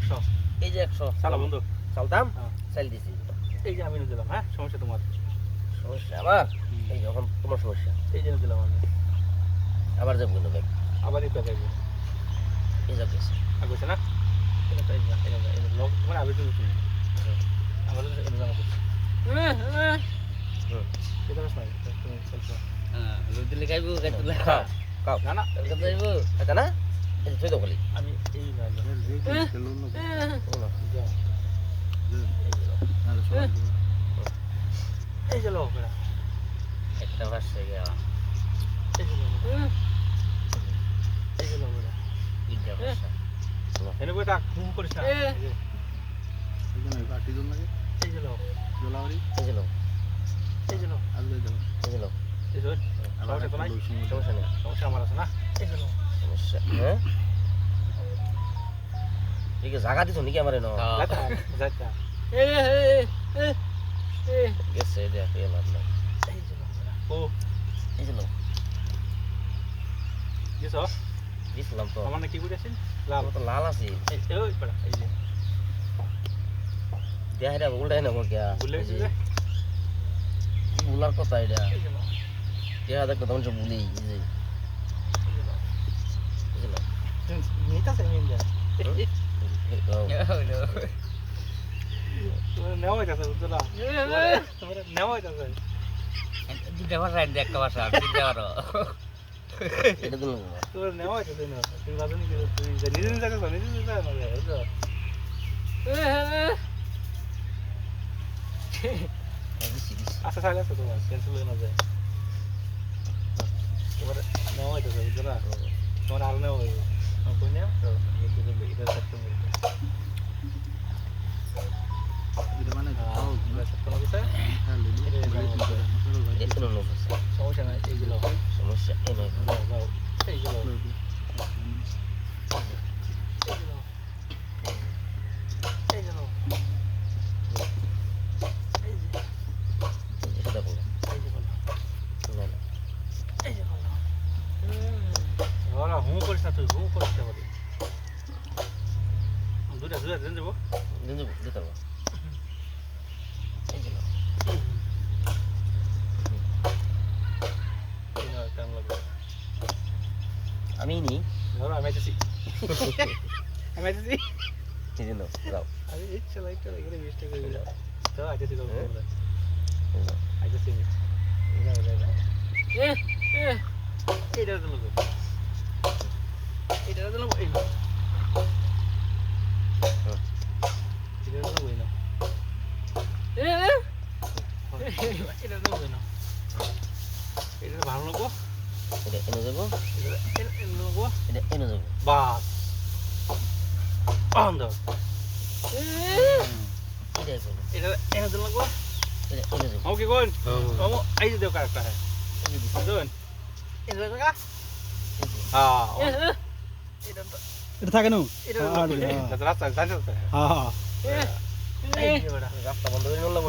100 এই যে 100 চালা বন্ধু চালতাম হ্যাঁ। চাল দিছি এই যে আমি নিয়ে দিলাম হ্যাঁ সমস্যা তোমার সমস্যা আবার এই যখন তোমার সমস্যা এই যে নিয়ে দিলাম আমি আবার যাবো না ব্যাগ আবার এই ব্যাগ আইবো এই যাবে আগছে না এটা তো এই না এটা লক তোমার আবে তো তুমি আমাদের এটা জানা করছি এটা বাস নাই তুমি চলছো হ্যাঁ লুদিলে খাইবো খাইতে খাও খাও না না কালকে যাইবো এটা না এই থই দাও খালি আমি এই না এই যে লোক বেড়া একটা ভাষা গেল এই যে লোক এই যে লোক বেড়া ইডা ভাষা এনে বই ডাক ঘুম করিস না এই যে লোক এই যে লো এই যে লোক এই যে লো এই যে সমস্যা তো নাই সমস্যা নেই সমস্যা আমার আছে না এই যে লোক সমস্যা হ্যাঁ ঠিক আছে জায়গা দিছ নাকি আমারে ন যাইতা যাইতা গেছে দেখ এই লাভ নাই এই যে লোক বেড়া ও এই যে লো গেছ দিছিলাম তো আমার না কি কইতাছেন লাল তো লাল আছে এই ওই বেড়া এই যে দেখ এটা উল্টাই না মো কিয়া ভুলে গেছি যে বুলার কথা এটা এই যে লোক দেখ দেখ তখন সব ভুলি এই যে এই যে লো নিতাছে নিন যা তোর নেওয়া হইতাছে বুঝলা তোর নেওয়া হইতাছে দুটা ভাষা একটা ভাষা তিনটা বারো এটা তো তোর নেওয়া হইতাছে না তুমি বাদনি কি তুমি নিজে নিজে যাচ্ছ নিজে নিজে যাও না বুঝছো আচ্ছা তাহলে আছে তোমার ক্যান্সেল হয়ে না যায় তোমার নেওয়া হইতাছে বুঝলা তোমার আর নেওয়া হইবে কই নেও তো এটা সেকশন বলতে এখানে লোক আছে সমস্যা নাই এইগুলো সমস্যা এই নয় যাও এইগুলো এইগুলো এটা দেখো না না ওরা হুঁ করিস না তুই হুঁ করিস না বলি দুটা দুটা দেন দেবো দিন দেবো দিতে পারবো এই যে নাও। কেমন লাগবে আমি নি ধরো আমি আইতেছি আমি আইতেছি এই যে নাও যাও আমি ইচ্ছা লাইকটা এখানে মিস্টেক হয়ে গেল তো আইতেছি তো এই নাও। আইতেছি এইটা তো লোক এইটা তো লোক এই এটা তো লোক না এটা তো লোক না এটা ভালো লোক এটা এনে যাবো এটা লোক এটা এনে যাবো বাস বন্ধ এটাই করবো এটা এনে দিন লোক এটা এনে যাবো ওকে কোন ও এই যে দেও কারেক্ট है दोन এনে লাগা হ্যাঁ এটা এটা থাকে না এটা রাস্তা জানতে হ্যাঁ হ্যাঁ এই বড় রাস্তা বন্ধ করে নিলাম